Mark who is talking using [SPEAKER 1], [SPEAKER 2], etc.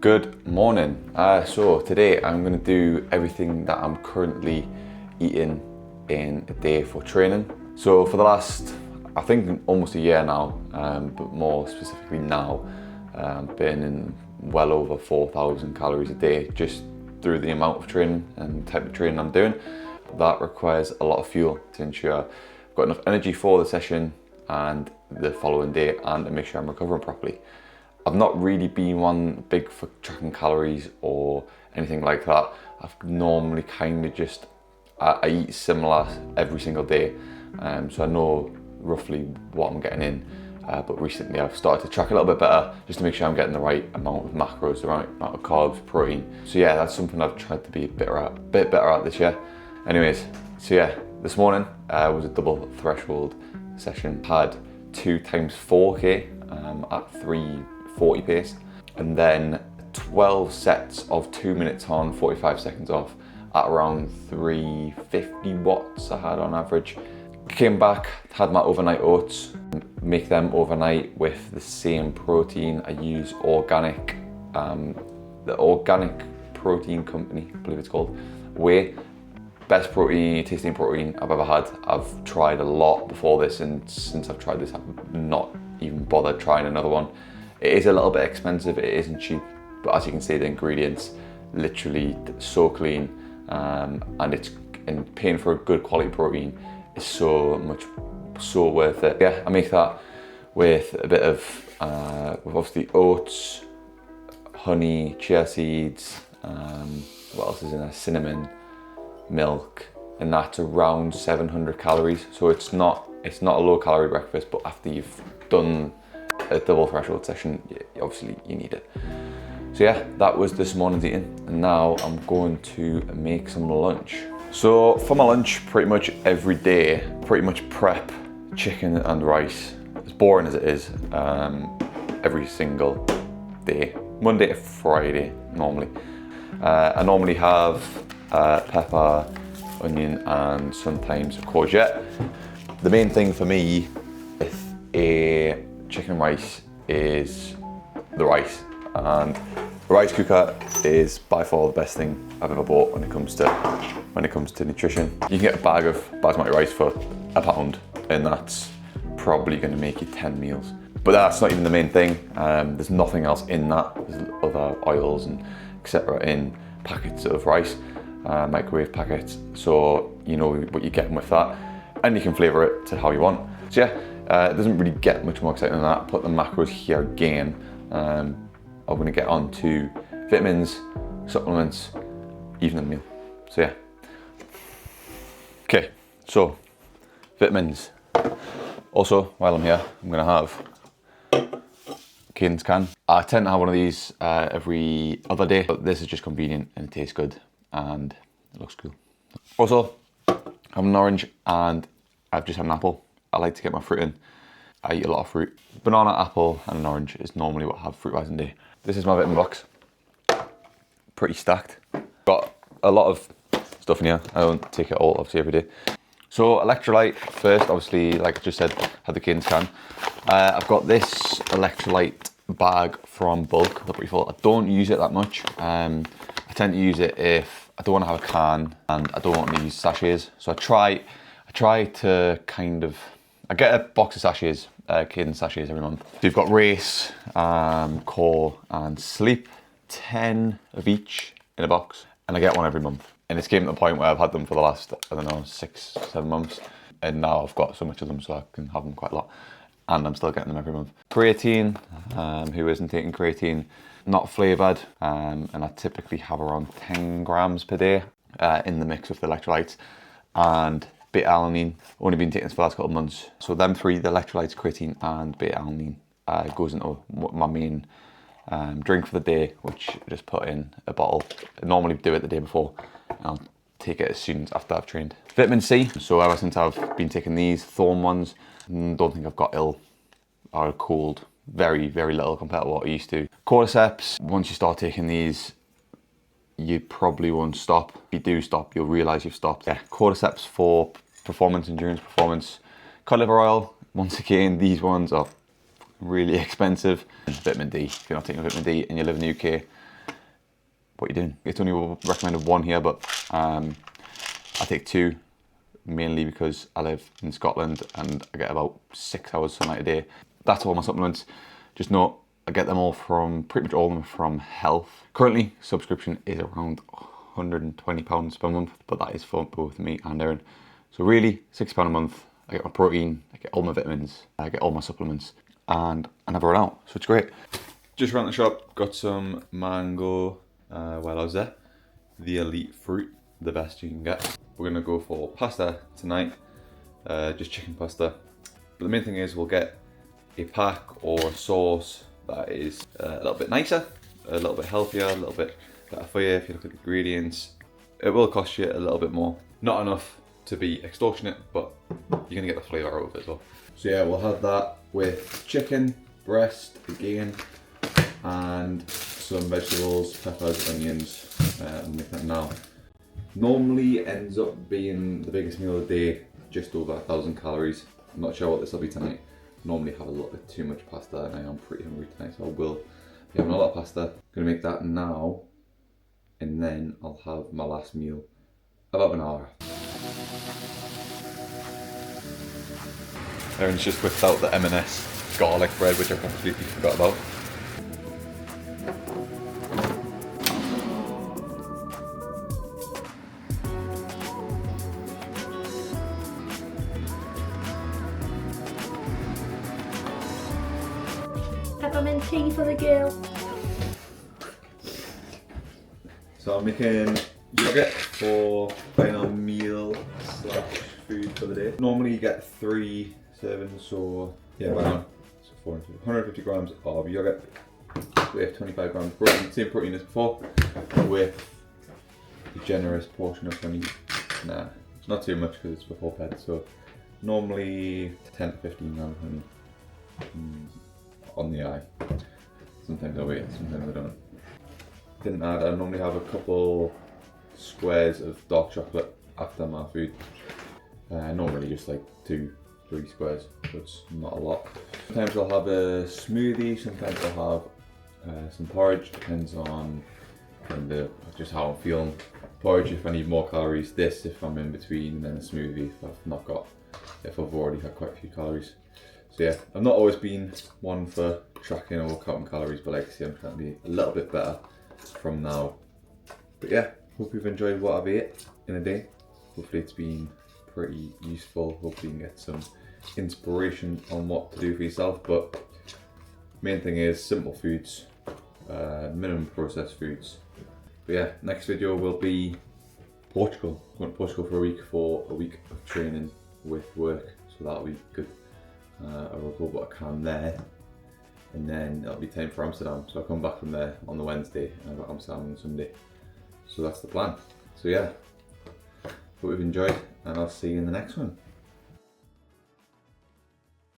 [SPEAKER 1] Good morning. So today I'm going to do everything that I'm currently eating in a day for training. So for the last, I think almost a year now, but more specifically now, burning well over 4,000 calories a day just through the amount of training and type of training I'm doing. That requires a lot of fuel to ensure I've got enough energy for the session and the following day, and to make sure I'm recovering properly. I've not really been one big for tracking calories or anything like that. I've normally kind of just, I eat similar every single day, so I know roughly what I'm getting in. But recently I've started to track a little bit better just to make sure I'm getting the right amount of macros, the right amount of carbs, protein. So yeah, that's something I've tried to be a bit better at this year. Anyways, so yeah, this morning was a double threshold session. Had 2 times 4K at 340 pace, and then 12 sets of 2 minutes on, 45 seconds off at around 350 watts I had on average. Came back, had my overnight oats, make them overnight with the same protein. I use organic, the Organic Protein Company, I believe it's called, Whey. Best protein, tasting protein I've ever had. I've tried a lot before this, and since I've tried this, I've not even bothered trying another one. It is a little bit expensive, it isn't cheap, but as you can see, the ingredients literally so clean, and paying for a good quality protein is so worth it. Yeah, I make that with a bit of with obviously oats, honey, chia seeds, what else is in there, cinnamon, milk, and that's around 700 calories. So it's not a low calorie breakfast, but after you've done a double threshold session, obviously you need it. So yeah, that was this morning's eating, and now I'm going to make some lunch. So for my lunch, pretty much every day, pretty much prep chicken and rice, as boring as it is, every single day, Monday to Friday normally. I normally have pepper, onion, and sometimes a courgette. The main thing for me with a chicken and rice is the rice, and a rice cooker is by far the best thing I've ever bought when it comes to nutrition. You can get a bag of basmati rice for £1, and that's probably going to make you 10 meals. But that's not even the main thing. There's nothing else in that. There's other oils and etc. in packets of rice, microwave packets, so you know what you're getting with that, and you can flavour it to how you want. So yeah, it doesn't really get much more exciting than that. Put the macros here again. I'm going to get on to vitamins, supplements, evening meal. So yeah. Okay, so vitamins. Also, while I'm here, I'm going to have Cadence can. I tend to have one of these every other day, but this is just convenient and it tastes good and it looks cool. Also, I'm an orange and I've just had an apple. I like to get my fruit in. I eat a lot of fruit. Banana, apple, and an orange is normally what I have fruit-wise in a day. This is my vitamin box. Pretty stacked. Got a lot of stuff in here. I don't take it all obviously every day. So electrolyte first, obviously, like I just said, had the Cadence can. I've got this electrolyte bag from Bulk, they're pretty full. I don't use it that much. I tend to use it if I don't want to have a can and I don't want to use sachets. So I try to kind of, I get a box of sachets, Cadence sachets every month. So you've got Race, Core, and Sleep, 10 of each in a box, and I get one every month. And it's getting to the point where I've had them for the last, I don't know, 6-7 months, and now I've got so much of them so I can have them quite a lot, and I'm still getting them every month. Creatine, who isn't taking creatine, not flavoured, and I typically have around 10 grams per day in the mix of the electrolytes, and beta-alanine, only been taking this for the last couple of months. So them three, the electrolytes, creatine and beta-alanine, goes into my main drink for the day, which I just put in a bottle. I normally do it the day before, and I'll take it as soon as after I've trained. Vitamin C, so ever since I've been taking these Thorn ones, don't think I've got ill or cold, very, very little compared to what I used to. Cordyceps, once you start taking these, you probably won't stop. If you do stop, you'll realise you've stopped. Yeah, cordyceps for performance, endurance performance. Cod liver oil, once again, these ones are really expensive. Vitamin D, if you're not taking vitamin D and you live in the UK, what you're doing. It's only recommended 1 here, but I take 2, mainly because I live in Scotland and I get about 6 hours sunlight a day. That's all my supplements. Just know I get them all from, pretty much all of them from Health. Currently, subscription is around £120 per month, but that is for both me and Erin. So really, £60 a month. I get my protein, I get all my vitamins, I get all my supplements, and I never run out, so it's great. Just ran the shop, got some mango while I was there. The elite fruit, the best you can get. We're gonna go for pasta tonight, just chicken pasta. But the main thing is we'll get a pack or a sauce that is a little bit nicer, a little bit healthier, a little bit better for you if you look at the ingredients. It will cost you a little bit more. Not enough to be extortionate, but you're gonna get the flavour out of it as well. So yeah, we'll have that with chicken, breast again, and some vegetables, peppers, onions. We'll make that now. Normally ends up being the biggest meal of the day, just over 1,000 calories. I'm not sure what this will be tonight. Normally have a little bit too much pasta and I am pretty hungry tonight, so I will be having a lot of pasta. Gonna make that now, and then I'll have my last meal about an hour. Erin's just whipped out the M&S garlic bread, which I completely forgot about.
[SPEAKER 2] Peppermint tea for the girl.
[SPEAKER 1] So I'm making yogurt for final meal / food for the day. Normally you get 3 servings, so yeah, bang on. So 150 grams of yogurt with 25 grams protein, same protein as before, with a generous portion of honey. Nah, it's not too much because it's before bed, so normally 10 to 15 grams of honey on the eye. Sometimes I wait, sometimes I don't. Didn't add, I normally have a couple squares of dark chocolate after my food. Normally just like 2-3 squares, so it's not a lot. Sometimes I'll have a smoothie, sometimes I'll have some porridge, depends on kind of just how I'm feeling. Porridge if I need more calories, this if I'm in between, and then a smoothie if I've already had quite a few calories. So yeah, I've not always been one for tracking or counting calories, but like I say, I'm trying to be a little bit better from now. But yeah, hope you've enjoyed what I've ate in a day. Hopefully it's been pretty useful. Hopefully you can get some inspiration on what to do for yourself. But main thing is simple foods, minimum processed foods. But yeah, next video will be Portugal. Going to Portugal for a week of training with work, so that'll be good. I will go what I can there, and then it'll be time for Amsterdam. So I'll come back from there on the Wednesday and I've got Amsterdam on Sunday. So that's the plan. So yeah, hope you've enjoyed, and I'll see you in the next one.